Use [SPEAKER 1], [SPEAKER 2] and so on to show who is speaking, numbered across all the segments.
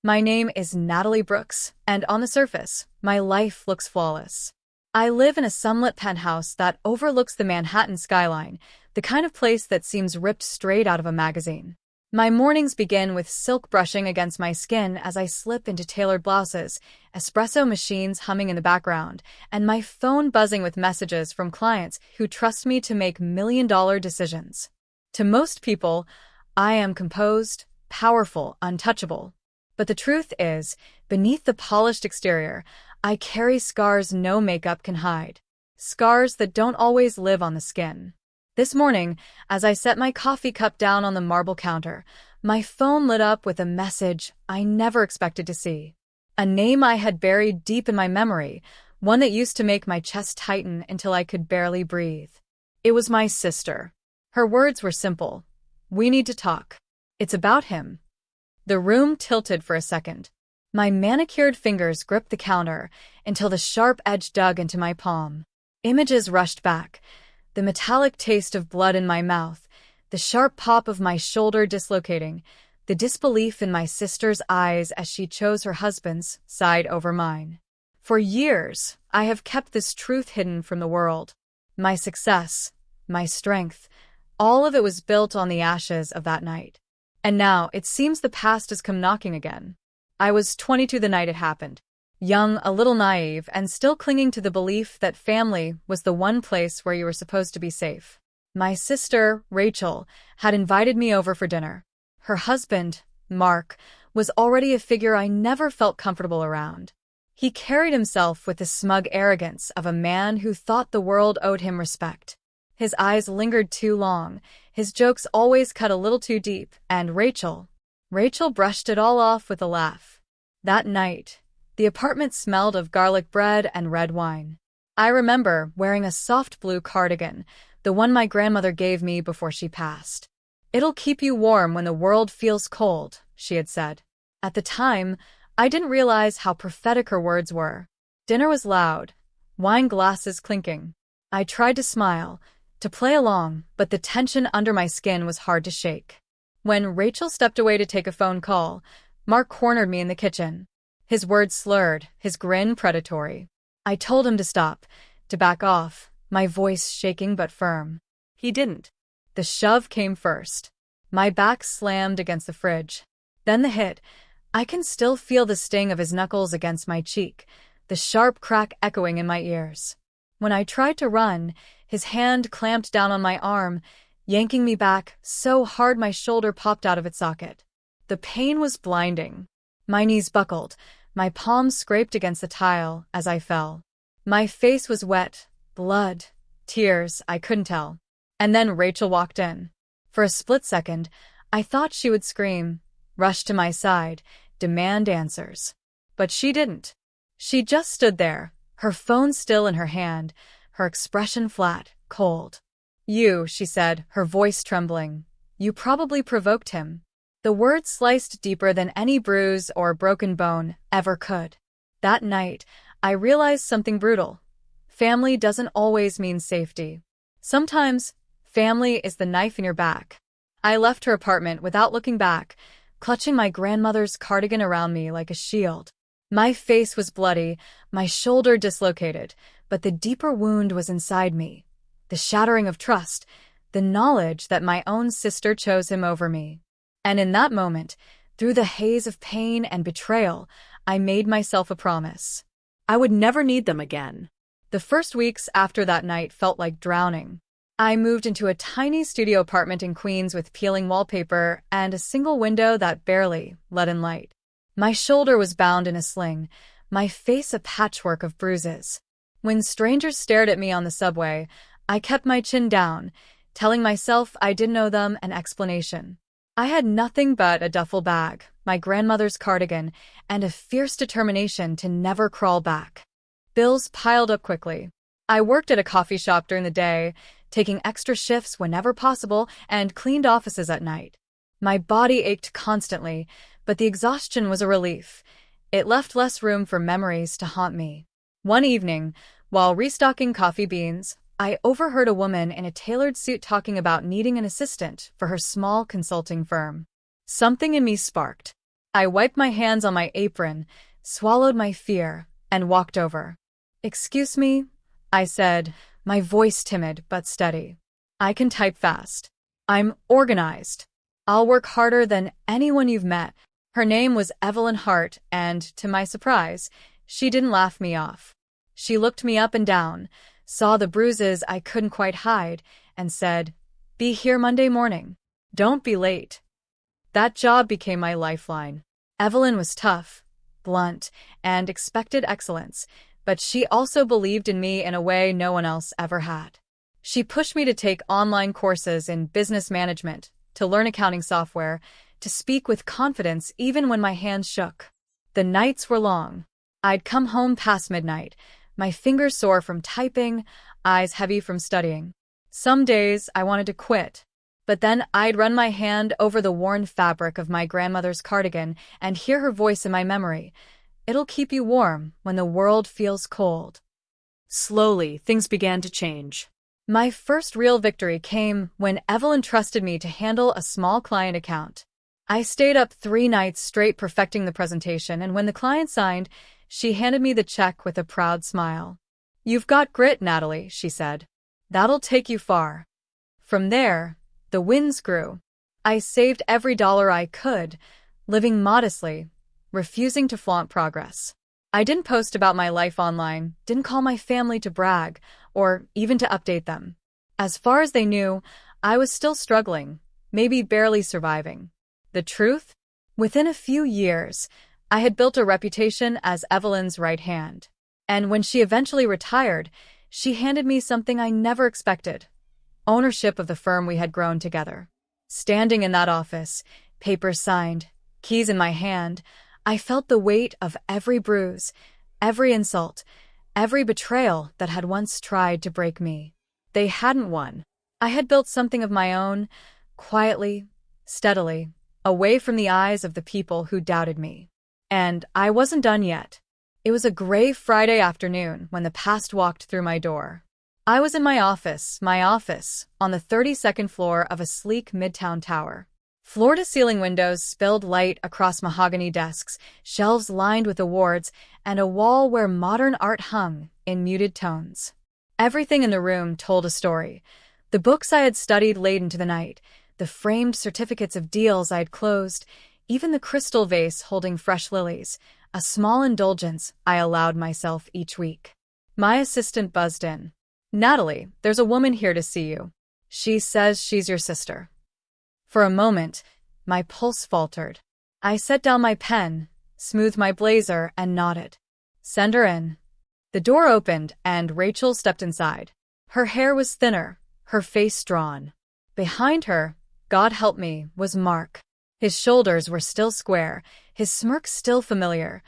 [SPEAKER 1] My name is Natalie Brooks, and on the surface, my life looks flawless. I live in a sunlit penthouse that overlooks the Manhattan skyline, the kind of place that seems ripped straight out of a magazine. My mornings begin with silk brushing against my skin as I slip into tailored blouses, espresso machines humming in the background, and my phone buzzing with messages from clients who trust me to make million-dollar decisions. To most people, I am composed, powerful, untouchable. But the truth is, beneath the polished exterior, I carry scars no makeup can hide. Scars that don't always live on the skin. This morning, as I set my coffee cup down on the marble counter, my phone lit up with a message I never expected to see. A name I had buried deep in my memory, one that used to make my chest tighten until I could barely breathe. It was my sister. Her words were simple. "We need to talk. It's about him." The room tilted for a second. My manicured fingers gripped the counter until the sharp edge dug into my palm. Images rushed back. The metallic taste of blood in my mouth, the sharp pop of my shoulder dislocating, the disbelief in my sister's eyes as she chose her husband's side over mine. For years, I have kept this truth hidden from the world. My success, my strength, all of it was built on the ashes of that night. And now, it seems the past has come knocking again. I was 22 the night it happened. Young, a little naive, and still clinging to the belief that family was the one place where you were supposed to be safe. My sister, Rachel, had invited me over for dinner. Her husband, Mark, was already a figure I never felt comfortable around. He carried himself with the smug arrogance of a man who thought the world owed him respect. His eyes lingered too long, his jokes always cut a little too deep, and Rachel brushed it all off with a laugh. That night, the apartment smelled of garlic bread and red wine. I remember wearing a soft blue cardigan, the one my grandmother gave me before she passed. "It'll keep you warm when the world feels cold," she had said. At the time, I didn't realize how prophetic her words were. Dinner was loud, wine glasses clinking. I tried to smile, to play along, but the tension under my skin was hard to shake. When Rachel stepped away to take a phone call, Mark cornered me in the kitchen. His words slurred, his grin predatory. I told him to stop, to back off, my voice shaking but firm. He didn't. The shove came first. My back slammed against the fridge. Then the hit. I can still feel the sting of his knuckles against my cheek, the sharp crack echoing in my ears. When I tried to run, his hand clamped down on my arm, yanking me back so hard my shoulder popped out of its socket. The pain was blinding. My knees buckled, my palms scraped against the tile as I fell. My face was wet, blood, tears, I couldn't tell. And then Rachel walked in. For a split second, I thought she would scream, rush to my side, demand answers. But she didn't. She just stood there, her phone still in her hand, her expression flat, cold. "You," she said, her voice trembling. "You probably provoked him." The words sliced deeper than any bruise or broken bone ever could. That night, I realized something brutal. Family doesn't always mean safety. Sometimes, family is the knife in your back. I left her apartment without looking back, clutching my grandmother's cardigan around me like a shield. My face was bloody, my shoulder dislocated, but the deeper wound was inside me. The shattering of trust, the knowledge that my own sister chose him over me. And in that moment, through the haze of pain and betrayal, I made myself a promise. I would never need them again. The first weeks after that night felt like drowning. I moved into a tiny studio apartment in Queens with peeling wallpaper and a single window that barely let in light. My shoulder was bound in a sling, my face a patchwork of bruises. When strangers stared at me on the subway, I kept my chin down, telling myself I didn't owe them an explanation. I had nothing but a duffel bag, my grandmother's cardigan, and a fierce determination to never crawl back. Bills piled up quickly. I worked at a coffee shop during the day, taking extra shifts whenever possible, and cleaned offices at night. My body ached constantly, but the exhaustion was a relief. It left less room for memories to haunt me. One evening, while restocking coffee beans, I overheard a woman in a tailored suit talking about needing an assistant for her small consulting firm. Something in me sparked. I wiped my hands on my apron, swallowed my fear, and walked over. "Excuse me," I said, my voice timid but steady. "I can type fast. I'm organized. I'll work harder than anyone you've met." Her name was Evelyn Hart, and, to my surprise, she didn't laugh me off. She looked me up and down, saw the bruises I couldn't quite hide, and said, "Be here Monday morning. Don't be late." That job became my lifeline. Evelyn was tough, blunt, and expected excellence, but she also believed in me in a way no one else ever had. She pushed me to take online courses in business management, to learn accounting software, to speak with confidence even when my hands shook. The nights were long. I'd come home past midnight, my fingers sore from typing, eyes heavy from studying. Some days I wanted to quit, but then I'd run my hand over the worn fabric of my grandmother's cardigan and hear her voice in my memory. "It'll keep you warm when the world feels cold." Slowly, things began to change. My first real victory came when Evelyn trusted me to handle a small client account. I stayed up 3 nights straight perfecting the presentation, and when the client signed, she handed me the check with a proud smile. "You've got grit, Natalie," she said. "That'll take you far." From there, the wins grew. I saved every dollar I could, living modestly, refusing to flaunt progress. I didn't post about my life online, didn't call my family to brag, or even to update them. As far as they knew, I was still struggling, maybe barely surviving. The truth? Within a few years, I had built a reputation as Evelyn's right hand. And when she eventually retired, she handed me something I never expected: ownership of the firm we had grown together. Standing in that office, papers signed, keys in my hand, I felt the weight of every bruise, every insult, every betrayal that had once tried to break me. They hadn't won. I had built something of my own, quietly, steadily, away from the eyes of the people who doubted me. And I wasn't done yet. It was a gray Friday afternoon when the past walked through my door. I was in my office, on the 32nd floor of a sleek midtown tower. Floor-to-ceiling windows spilled light across mahogany desks, shelves lined with awards, and a wall where modern art hung in muted tones. Everything in the room told a story. The books I had studied late into the night, the framed certificates of deals I had closed, even the crystal vase holding fresh lilies, a small indulgence I allowed myself each week. My assistant buzzed in. "Natalie, there's a woman here to see you. She says she's your sister." For a moment, my pulse faltered. I set down my pen, smoothed my blazer, and nodded. "Send her in." The door opened, and Rachel stepped inside. Her hair was thinner, her face drawn. Behind her, God help me, was Mark. His shoulders were still square, his smirk still familiar,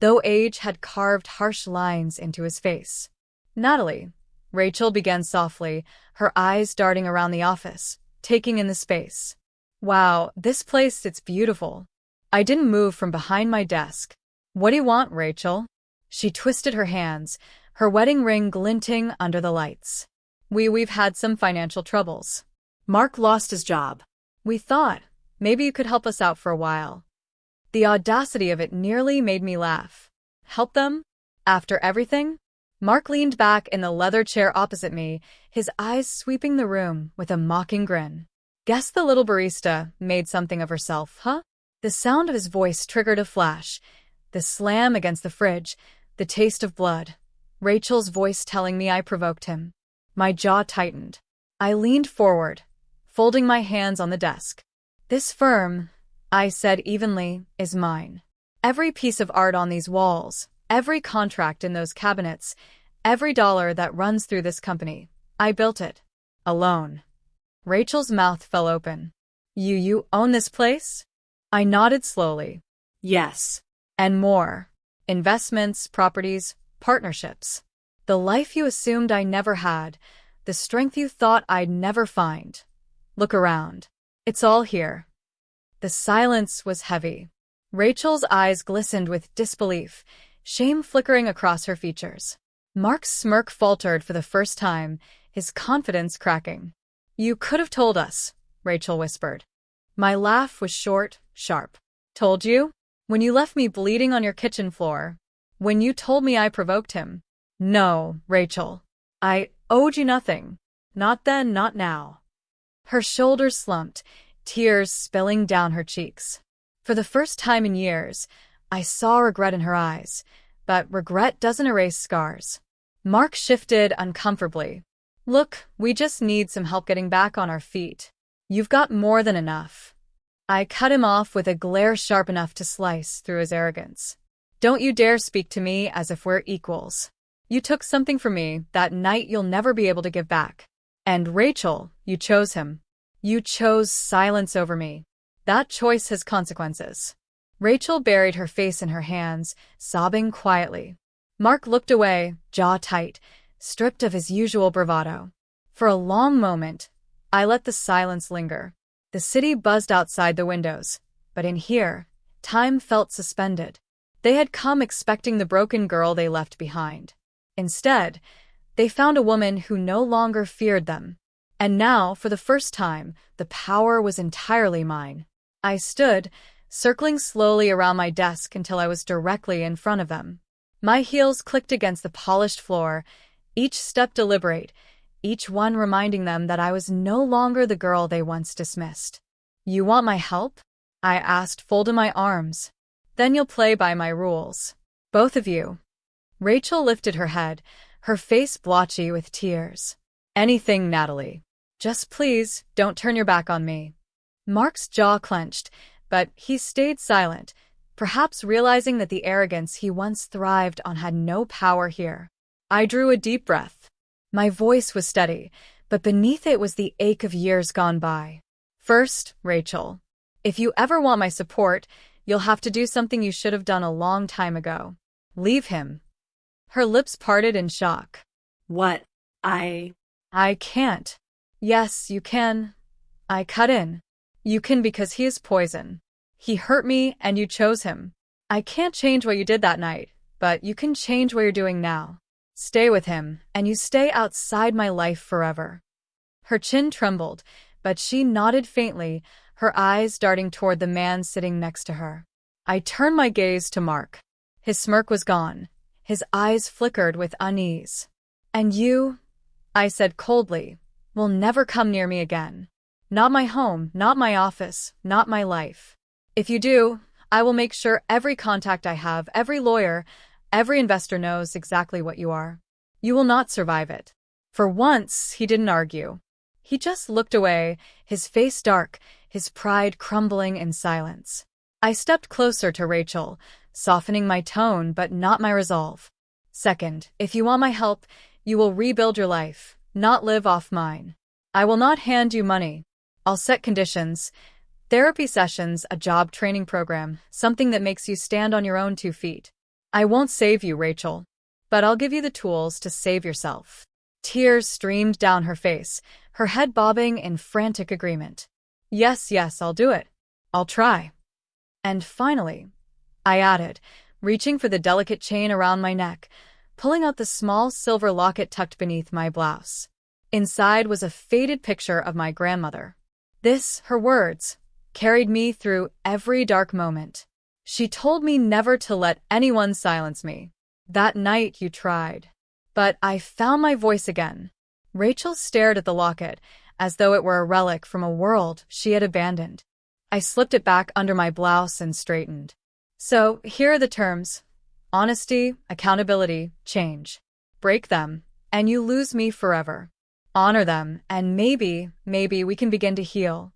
[SPEAKER 1] though age had carved harsh lines into his face. "Natalie," Rachel began softly, her eyes darting around the office, taking in the space. "Wow, this place, it's beautiful." I didn't move from behind my desk. "What do you want, Rachel?" She twisted her hands, her wedding ring glinting under the lights. We've had some financial troubles. Mark lost his job. We thought, maybe you could help us out for a while." The audacity of it nearly made me laugh. Help them? After everything? Mark leaned back in the leather chair opposite me, his eyes sweeping the room with a mocking grin. "Guess the little barista made something of herself, huh?" The sound of his voice triggered a flash. The slam against the fridge, the taste of blood. Rachel's voice telling me I provoked him. My jaw tightened. I leaned forward, folding my hands on the desk. "This firm," I said evenly, "is mine. Every piece of art on these walls, every contract in those cabinets, every dollar that runs through this company, I built it. Alone." Rachel's mouth fell open. You own this place?" I nodded slowly. "Yes. And more. Investments, properties, partnerships. The life you assumed I never had, the strength you thought I'd never find. Look around. It's all here." The silence was heavy. Rachel's eyes glistened with disbelief, shame flickering across her features. Mark's smirk faltered for the first time, his confidence cracking. "You could have told us," Rachel whispered. My laugh was short, sharp. "Told you? When you left me bleeding on your kitchen floor. When you told me I provoked him. No, Rachel. I owed you nothing. Not then, not now. Her shoulders slumped, tears spilling down her cheeks. For the first time in years, I saw regret in her eyes, but regret doesn't erase scars. Mark shifted uncomfortably. Look, we just need some help getting back on our feet. You've got more than enough. I cut him off with a glare sharp enough to slice through his arrogance. Don't you dare speak to me as if we're equals. You took something from me that night you'll never be able to give back. And Rachel, you chose him. You chose silence over me. That choice has consequences. Rachel buried her face in her hands, sobbing quietly. Mark looked away, jaw tight, stripped of his usual bravado. For a long moment, I let the silence linger. The city buzzed outside the windows, but in here, time felt suspended. They had come expecting the broken girl they left behind. Instead, they found a woman who no longer feared them. And now, for the first time, the power was entirely mine. I stood, circling slowly around my desk until I was directly in front of them. My heels clicked against the polished floor, each step deliberate, each one reminding them that I was no longer the girl they once dismissed. You want my help? I asked, folding my arms. Then you'll play by my rules. Both of you. Rachel lifted her head, her face blotchy with tears. Anything, Natalie. Just please, don't turn your back on me. Mark's jaw clenched, but he stayed silent, perhaps realizing that the arrogance he once thrived on had no power here. I drew a deep breath. My voice was steady, but beneath it was the ache of years gone by. First, Rachel, if you ever want my support, you'll have to do something you should have done a long time ago. Leave him. Her lips parted in shock.
[SPEAKER 2] What?
[SPEAKER 1] I can't. Yes, you can. I cut in. You can because he is poison. He hurt me and you chose him. I can't change what you did that night, but you can change what you're doing now. Stay with him, and you stay outside my life forever. Her chin trembled, but she nodded faintly, her eyes darting toward the man sitting next to her. I turned my gaze to Mark. His smirk was gone. His eyes flickered with unease. And you, I said coldly, will never come near me again. Not my home, not my office, not my life. If you do, I will make sure every contact I have, every lawyer, every investor knows exactly what you are. You will not survive it. For once, he didn't argue. He just looked away, his face dark, his pride crumbling in silence. I stepped closer to Rachel, softening my tone but not my resolve. Second, if you want my help, you will rebuild your life, not live off mine. I will not hand you money. I'll set conditions. Therapy sessions, a job training program, something that makes you stand on your own 2 feet. I won't save you, Rachel, but I'll give you the tools to save yourself. Tears streamed down her face, her head bobbing in frantic agreement. Yes, I'll do it. I'll try. And finally, I added, reaching for the delicate chain around my neck, pulling out the small silver locket tucked beneath my blouse. Inside was a faded picture of my grandmother. This, her words, carried me through every dark moment. She told me never to let anyone silence me. That night you tried. But I found my voice again. Rachel stared at the locket, as though it were a relic from a world she had abandoned. I slipped it back under my blouse and straightened. So, here are the terms. Honesty, accountability, change. Break them, and you lose me forever. Honor them, and maybe we can begin to heal.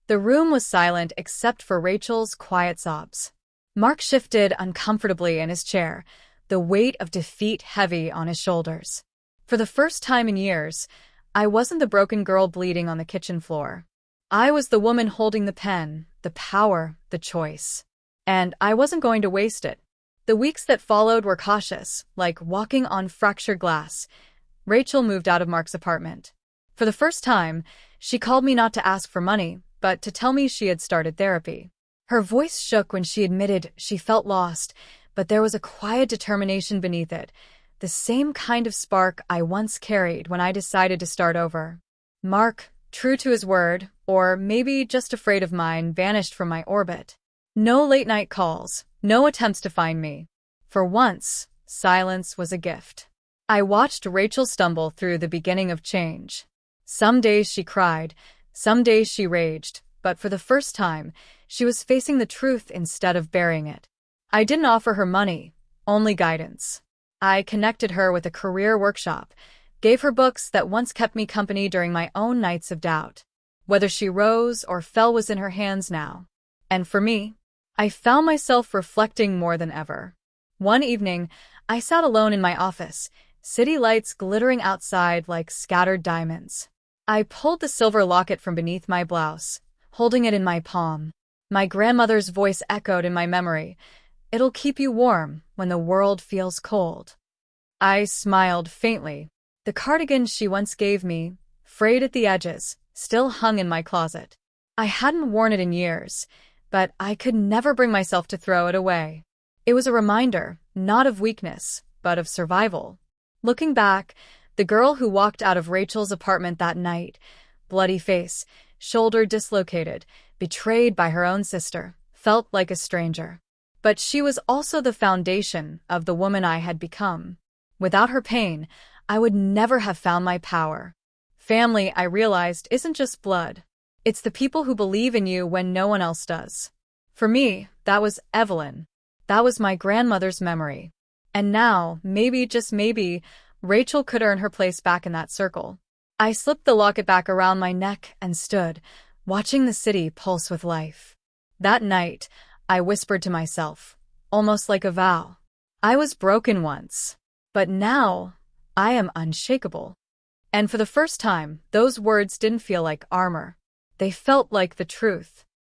[SPEAKER 1] The room was silent except for Rachel's quiet sobs. Mark shifted uncomfortably in his chair, the weight of defeat heavy on his shoulders. For the first time in years, I wasn't the broken girl bleeding on the kitchen floor. I was the woman holding the pen, the power, the choice. And I wasn't going to waste it. The weeks that followed were cautious, like walking on fractured glass. Rachel moved out of Mark's apartment. For the first time, she called me not to ask for money, but to tell me she had started therapy. Her voice shook when she admitted she felt lost, but there was a quiet determination beneath it, the same kind of spark I once carried when I decided to start over. Mark, true to his word, or maybe just afraid of mine, vanished from my orbit. No late-night calls, no attempts to find me. For once, silence was a gift. I watched Rachel stumble through the beginning of change. Some days she cried, some days she raged, but for the first time, she was facing the truth instead of burying it. I didn't offer her money, only guidance. I connected her with a career workshop, gave her books that once kept me company during my own nights of doubt. Whether she rose or fell was in her hands now. And for me, I found myself reflecting more than ever. One evening, I sat alone in my office, city lights glittering outside like scattered diamonds. I pulled the silver locket from beneath my blouse, holding it in my palm. My grandmother's voice echoed in my memory. "It'll keep you warm when the world feels cold." I smiled faintly. The cardigan she once gave me, frayed at the edges, still hung in my closet. I hadn't worn it in years, but I could never bring myself to throw it away. It was a reminder, not of weakness, but of survival. Looking back, the girl who walked out of Rachel's apartment that night, bloody face, shoulder dislocated, betrayed by her own sister, felt like a stranger. But she was also the foundation of the woman I had become. Without her pain, I would never have found my power. Family, I realized, isn't just blood. It's the people who believe in you when no one else does. For me, that was Evelyn. That was my grandmother's memory. And now, maybe, just maybe, Rachel could earn her place back in that circle. I slipped the locket back around my neck and stood, watching the city pulse with life. That night, I whispered to myself, almost like a vow. I was broken once, but now I am unshakable. And for the first time, those words didn't feel like armor. They felt like the truth.